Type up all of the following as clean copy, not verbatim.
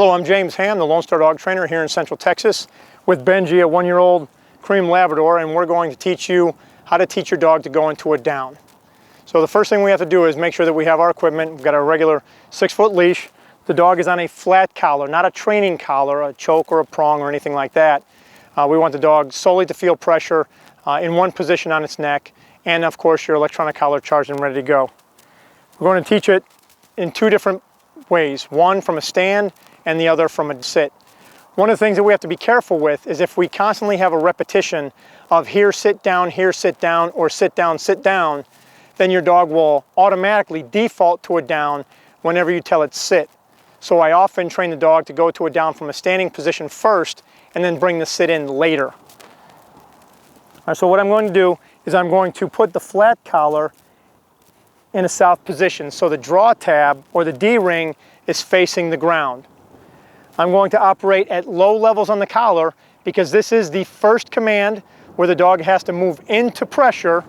Hello, I'm James Hamm, the Lone Star Dog Trainer here in Central Texas with Benji, a 1-year-old cream Labrador, and we're going to teach you how to teach your dog to go into a down. So the first thing we have to do is make sure that we have our equipment. We've got our regular 6-foot leash. The dog is on a flat collar, not a training collar, a choke or a prong or anything like that. We want the dog solely to feel pressure in one position on its neck, and of course your electronic collar charged and ready to go. We're going to teach it in two different ways, one from a stand and the other from a sit. One of the things that we have to be careful with is if we constantly have a repetition of here sit down, or sit down, then your dog will automatically default to a down whenever you tell it sit. So I often train the dog to go to a down from a standing position first and then bring the sit in later. All right, so what I'm going to do is I'm going to put the flat collar in a south position so the draw tab or the D-ring is facing the ground. I'm going to operate at low levels on the collar because this is the first command where the dog has to move into pressure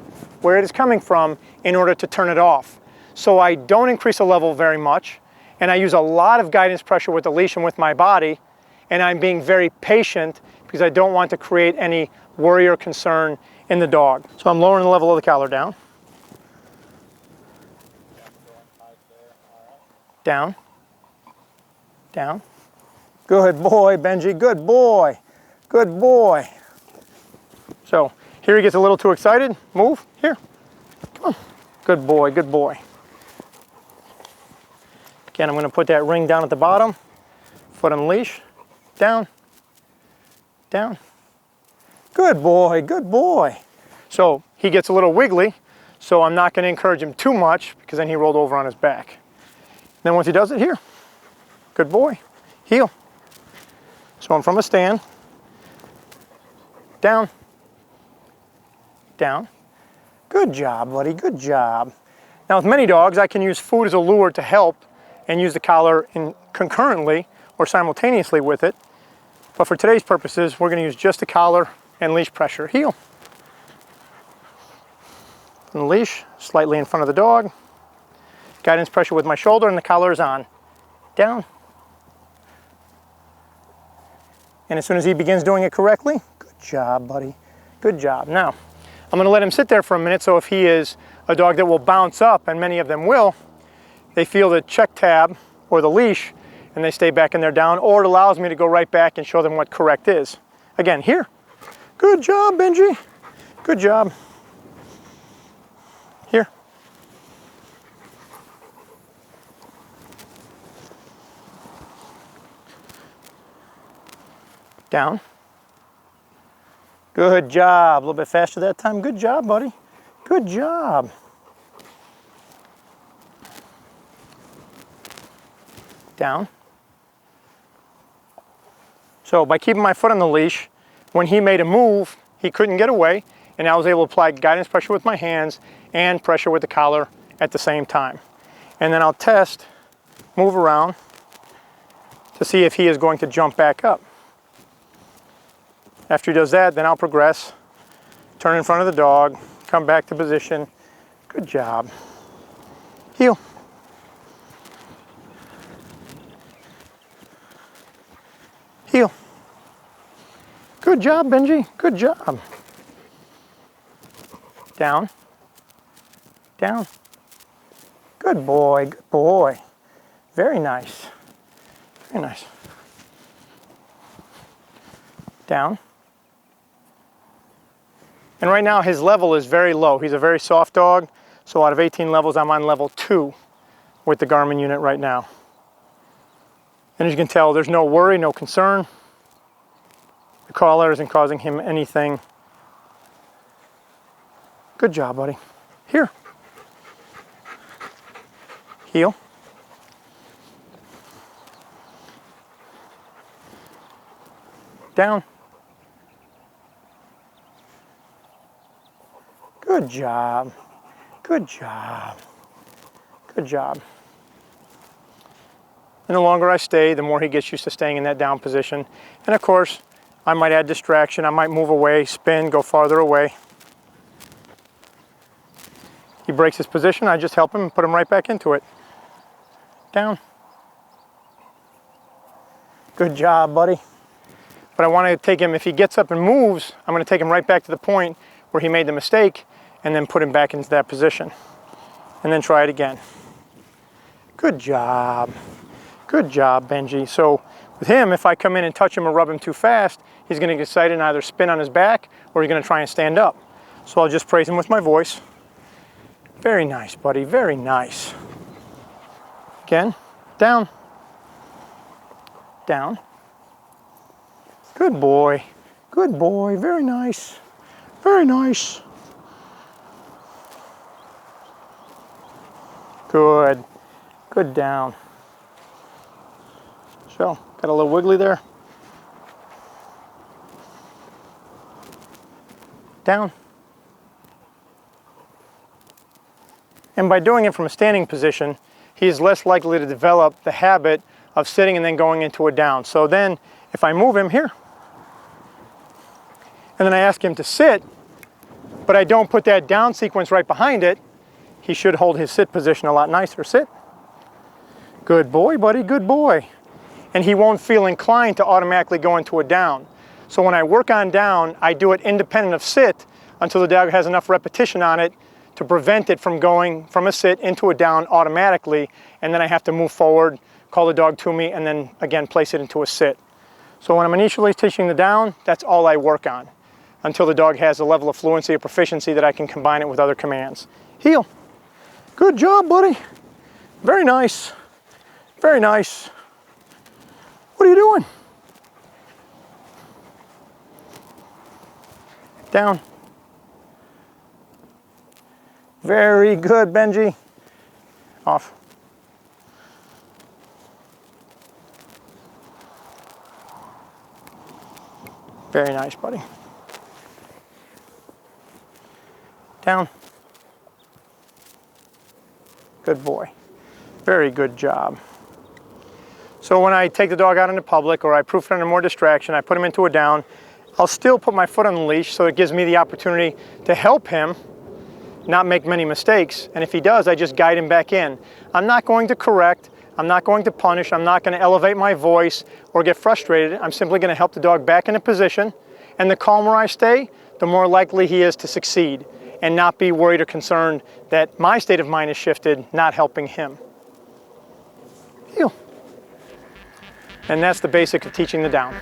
where it is coming from in order to turn it off. So I don't increase the level very much, and I use a lot of guidance pressure with the leash and with my body, and I'm being very patient because I don't want to create any worry or concern in the dog. So I'm lowering the level of the collar down. Down. Down. Good boy, Benji, good boy. Good boy. So here he gets a little too excited. Move, here. Come on. Good boy, good boy. Again, I'm going to put that ring down at the bottom, foot on the leash, down, down. Good boy, good boy. So he gets a little wiggly, so I'm not going to encourage him too much because then he rolled over on his back. Then once he does it, here. Good boy. Heel. So I'm from a stand, down, down. Good job, buddy, good job. Now with many dogs, I can use food as a lure to help and use the collar concurrently or simultaneously with it. But for today's purposes, we're going to use just the collar and leash pressure. Heel. And the leash slightly in front of the dog. Guidance pressure with my shoulder and the collar is on. Down. And as soon as he begins doing it correctly, good job, buddy. Good job. Now, I'm going to let him sit there for a minute, so if he is a dog that will bounce up, and many of them will, they feel the check tab or the leash, and they stay back in their down, or it allows me to go right back and show them what correct is. Again, here. Good job, Benji. Good job. Here. Down. Good job. A little bit faster that time. Good job, buddy. Good job. Down. So by keeping my foot on the leash, when he made a move, he couldn't get away, and I was able to apply guidance pressure with my hands and pressure with the collar at the same time. And then I'll test, move around to see if he is going to jump back up. After he does that, then I'll progress, turn in front of the dog, come back to position. Good job. Heel. Heel. Good job, Benji. Good job. Down. Down. Good boy. Good boy. Very nice. Very nice. Down. And right now his level is very low. He's a very soft dog, so out of 18 levels, I'm on level 2 with the Garmin unit right now. And as you can tell, there's no worry, no concern. The collar isn't causing him anything. Good job, buddy. Here. Heel. Down. Good job. Good job. Good job. And the longer I stay, the more he gets used to staying in that down position. And of course, I might add distraction. I might move away, spin, go farther away. He breaks his position, I just help him and put him right back into it. Down. Good job, buddy. But I want to take him, if he gets up and moves, I'm going to take him right back to the point where he made the mistake and then put him back into that position. And then try it again. Good job. Good job, Benji. So with him, if I come in and touch him or rub him too fast, he's going to get excited and either spin on his back or he's going to try and stand up. So I'll just praise him with my voice. Very nice, buddy. Very nice. Again, down. Down. Good boy. Good boy. Very nice. Very nice. Good. Good down. So, got a little wiggly there. Down. And by doing it from a standing position, he is less likely to develop the habit of sitting and then going into a down. So then, if I move him here, and then I ask him to sit, but I don't put that down sequence right behind it, he should hold his sit position a lot nicer. Sit. Good boy, buddy, good boy. And he won't feel inclined to automatically go into a down. So when I work on down, I do it independent of sit until the dog has enough repetition on it to prevent it from going from a sit into a down automatically, and then I have to move forward, call the dog to me, and then again place it into a sit. So when I'm initially teaching the down, that's all I work on until the dog has a level of fluency or proficiency that I can combine it with other commands. Heel. Good job, buddy. Very nice. Very nice. What are you doing? Down. Very good, Benji. Off. Very nice, buddy. Down. Good boy. Very good job. So when I take the dog out into public or I proof it under more distraction, I put him into a down, I'll still put my foot on the leash so it gives me the opportunity to help him not make many mistakes. And if he does, I just guide him back in. I'm not going to correct, I'm not going to punish, I'm not going to elevate my voice or get frustrated. I'm simply going to help the dog back in a position. And the calmer I stay, the more likely he is to succeed and not be worried or concerned that my state of mind is shifted, not helping him. Heel. And that's the basic of teaching the down.